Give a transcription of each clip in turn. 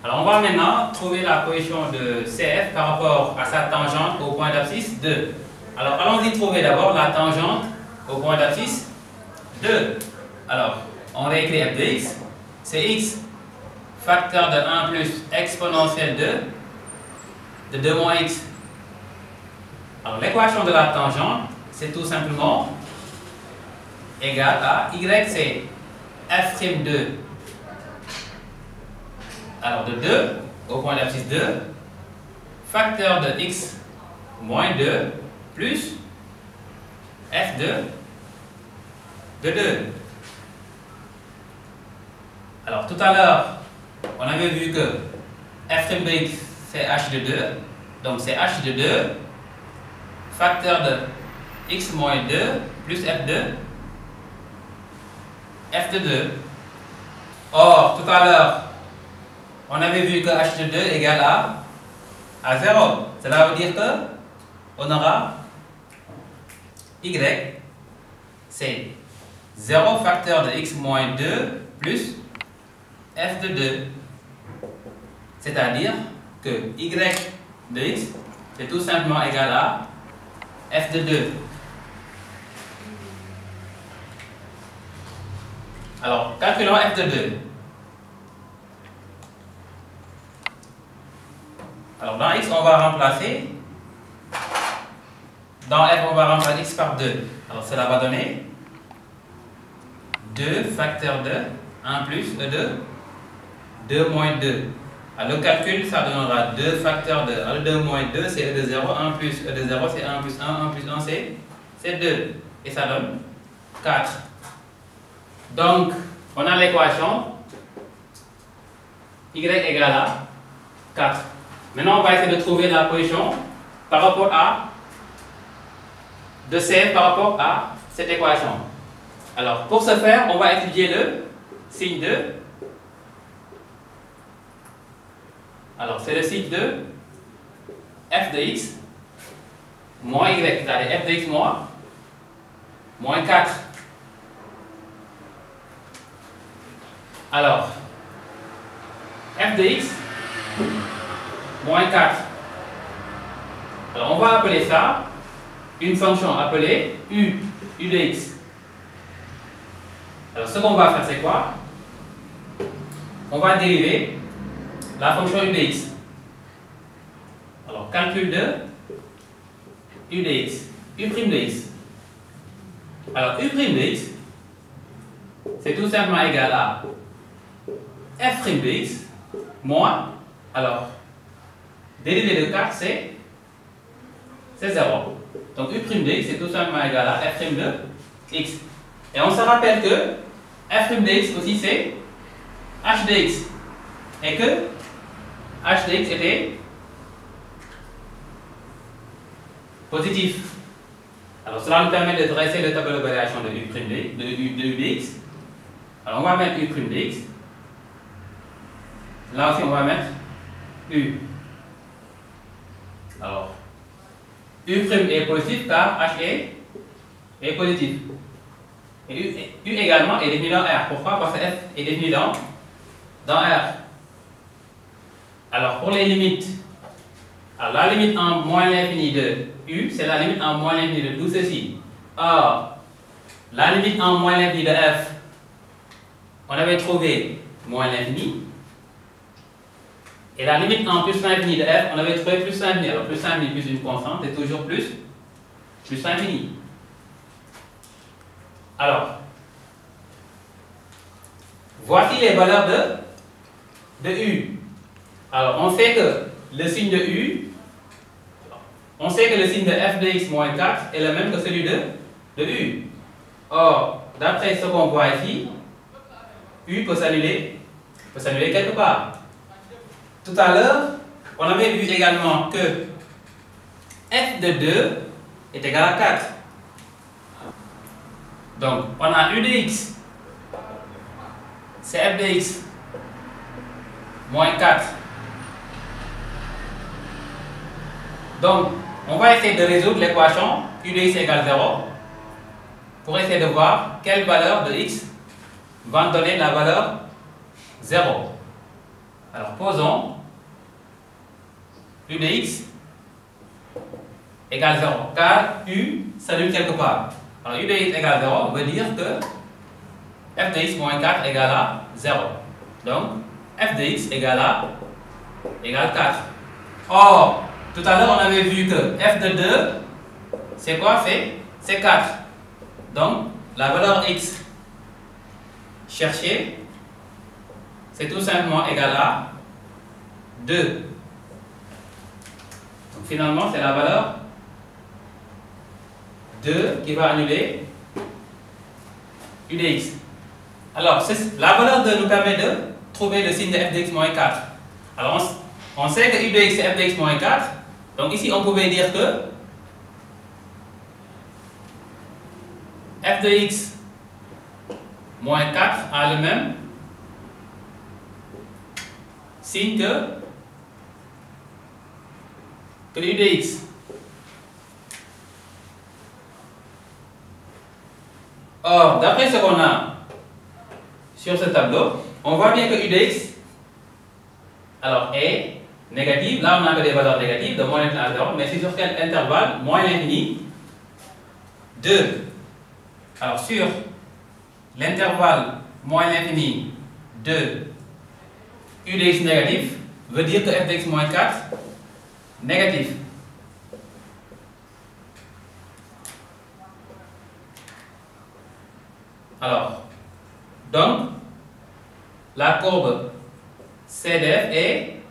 Alors on va maintenant trouver la position de CF par rapport à sa tangente au point d'abscisse 2. Alors allons-y trouver d'abord la tangente au point d'abscisse 2. Alors on réécrit f de x, c'est x facteur de 1 plus exponentielle de 2 moins x. Alors l'équation de la tangente, c'est tout simplement égal à y, c'est f'2. Alors de 2 au point d'abscisse 2, facteur de x moins 2 plus f de 2. Alors tout à l'heure, on avait vu que f' de x c'est h de 2, donc c'est h de 2, facteur de x moins 2 plus f de 2. Or, tout à l'heure, on avait vu que h de 2 égale à 0. Cela veut dire que on aura y, c'est 0 facteur de x moins 2 plus f de 2. C'est-à-dire que y de x est tout simplement égal à f de 2. Alors, calculons f de 2. Alors, dans x, on va remplacer. Dans f, on va remplacer x par 2. Alors, cela va donner 2 facteur de 1 plus e de 2 moins 2. Alors, le calcul, ça donnera 2 facteurs de e de 2 moins 2, c'est e de 0. 1 plus e de 0, c'est 1 plus 1. 1 plus 1, c'est 2. Et ça donne 4. Donc, on a l'équation y égale à 4. Maintenant, on va essayer de trouver la position par rapport à de CF par rapport à cette équation. Alors, pour ce faire, on va étudier le signe de. Alors, c'est le signe de f de x moins y, c'est-à-dire f de x moins 4. Alors, f de x moins 4. Alors, on va appeler ça une fonction appelée u de x. Alors, ce qu'on va faire, c'est quoi? On va dériver la fonction u de x. Alors, calcul de u de x, u' de x. Alors, u' de x, c'est tout simplement égal à f' de x moins, alors, dérivé de 4, c'est 0. Donc, u' de x, c'est tout simplement égal à f' de x. Et on se rappelle que f' de x aussi, c'est h de x. Et que h de x était positif. Alors, cela nous permet de dresser le tableau de variation de u' de x. Alors, on va mettre u' de x. Là aussi, on va mettre u. Alors, u' est positif car h est positif. Et u également est défini dans R. Pourquoi? Parce que f est défini dans R. Alors, pour les limites, alors la limite en moins l'infini de u, c'est la limite en moins l'infini de tout ceci. Or, la limite en moins l'infini de f, on avait trouvé moins l'infini. Et la limite en plus l'infini de f, on avait trouvé plus l'infini. Alors, plus l'infini plus une constante est toujours plus l'infini. Alors, voici les valeurs de u. Alors, on sait que le signe de u, on sait que le signe de f de x moins 4 est le même que celui de u. Or, d'après ce qu'on voit ici, u peut s'annuler quelque part. Tout à l'heure, on avait vu également que f de 2 est égal à 4. Donc, on a u de x, c'est f de x moins 4. Donc, on va essayer de résoudre l'équation u de x égale 0 pour essayer de voir quelle valeur de x va donner la valeur 0. Alors posons u de x égale 0, car u s'annule quelque part. Alors u de x égale 0 veut dire que f de x moins 4 égale à 0. Donc f de x égale 4. Or, tout à l'heure on avait vu que f de 2, c'est quoi? C'est 4. Donc la valeur x cherchée, c'est tout simplement égal à 2. Donc finalement, c'est la valeur 2 qui va annuler u de x. Alors, la valeur 2 nous permet de trouver le signe de f de x moins 4. Alors, on sait que u de x c'est f de x moins 4. Donc ici, on pouvait dire que f de x moins 4 a le même signe que u de x. Or, d'après ce qu'on a sur ce tableau, on voit bien que u de x alors est négative. Là, on a que des valeurs négatives de moins l'infini à 0, mais c'est sur quel intervalle? Moins l'infini 2. Alors, sur l'intervalle moins l'infini 2, u de x négatif veut dire que f de x moins 4 négatif. Alors, donc, la courbe CDF est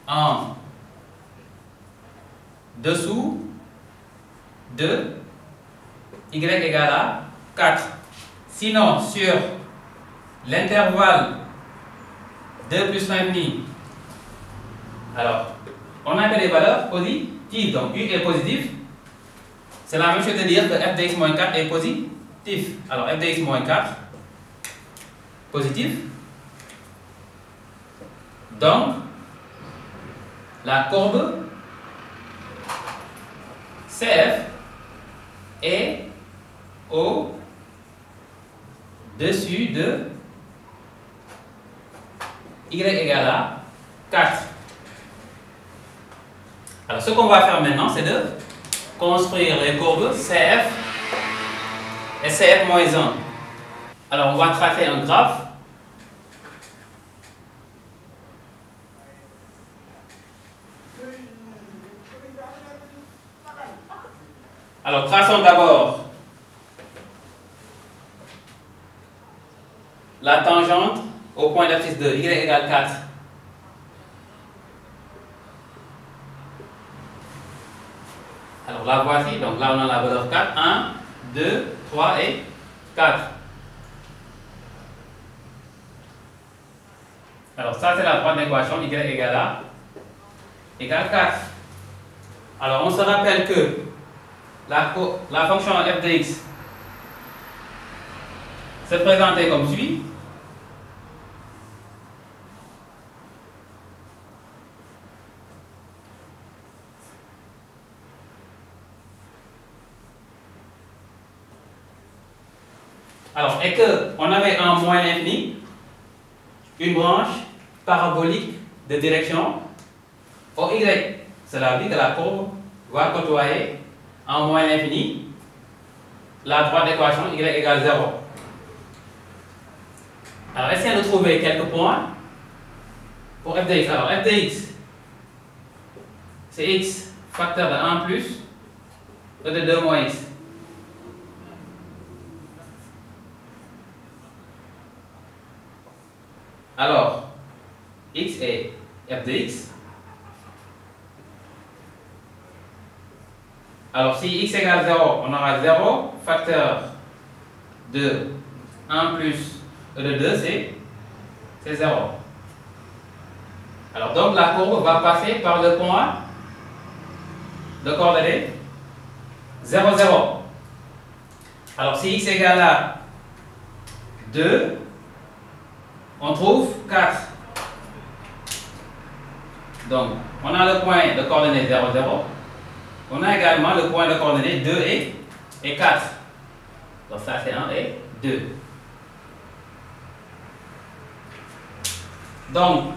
en dessous de y égale à 4. Sinon, sur l'intervalle 2 plus l'infini, alors, on a que des valeurs positives. Donc, u est positif. C'est la même chose de dire que f de x moins 4 est positif. Alors, f de x moins 4, positif. Donc, la courbe CF est au-dessus de y égale à 4. Alors, ce qu'on va faire maintenant, c'est de construire les courbes CF et CF moins 1. Alors, on va tracer un graphe. Alors, traçons d'abord la tangente au point d'abscisse de y égale 4. Alors, la voici. Donc, là, on a la valeur 4. 1, 2, 3 et 4. Alors, ça, c'est la droite d'équation y égale 4. Alors, on se rappelle que la fonction f de x se présentait comme suit. Alors, et qu'on avait en moins l'infini une branche parabolique de direction au y. Cela veut dire que la courbe va côtoyer en moins l'infini la droite d'équation y égale 0. Alors, essayons de trouver quelques points pour f de x. Alors, f de x, c'est x facteur de 1 plus e de 2 moins x. Alors, x est f de x. Alors, si x égale 0, on aura 0 facteur de 1 plus e de 2, c'est 0. Alors, donc, la courbe va passer par le point de coordonnées 0, 0. Alors, si x égale à 2, on trouve 4. Donc, on a le point de coordonnées 0, 0. On a également le point de coordonnées 2 et 4. Donc, ça, c'est 1 et 2. Donc,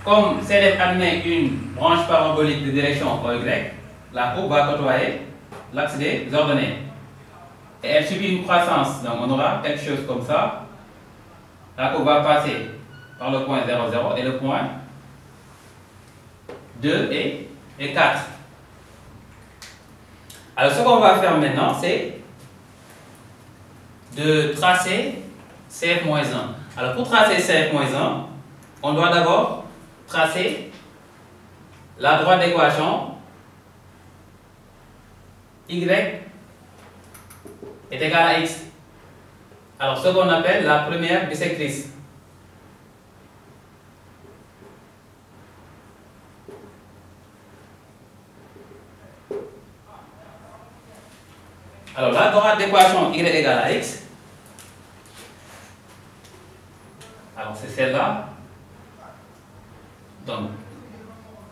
comme CDF admet une branche parabolique de direction OY, la courbe va côtoyer l'axe des ordonnées. Et elle subit une croissance, donc on aura quelque chose comme ça. La courbe va passer par le point 0, 0 et le point 2 et 4. Alors ce qu'on va faire maintenant, c'est de tracer CF-1. Alors pour tracer CF-1, on doit d'abord tracer la droite d'équation y est égal à x. Alors ce qu'on appelle la première bissectrice. Alors la droite d'équation y égale à x, alors c'est celle-là. Donc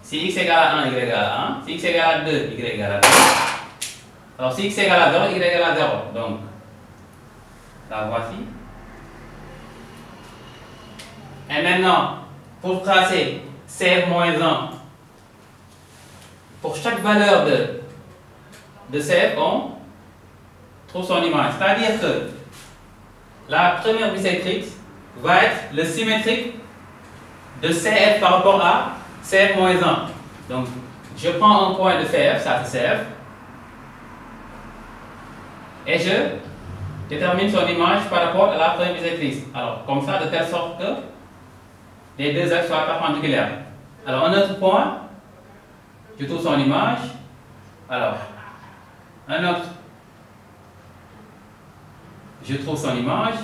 si x égale à 1, y égale à 1, si x égale à 2, y égale à 2. Alors si x égale à 0, y égale à 0. Donc la voici. Et maintenant, pour tracer CF-1, pour chaque valeur de CF, on trouve son image. C'est-à-dire que la première bissectrice va être le symétrique de CF par rapport à CF-1. Donc, je prends un point de CF, ça c'est CF, et je détermine son image par rapport à la première bissectrice. Alors, comme ça, de telle sorte que les deux axes soient perpendiculaires. Alors, un autre point, je trouve son image. Alors, un autre, je trouve son image,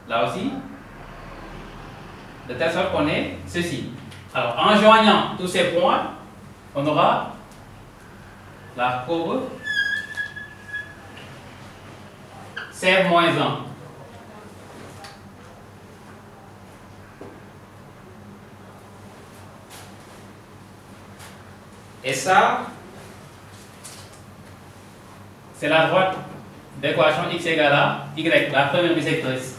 là aussi, de telle sorte qu'on ait ceci. Alors, en joignant tous ces points, on aura la courbe CF-1. Et ça, c'est la droite d'équation x égale à y, la première bissectrice.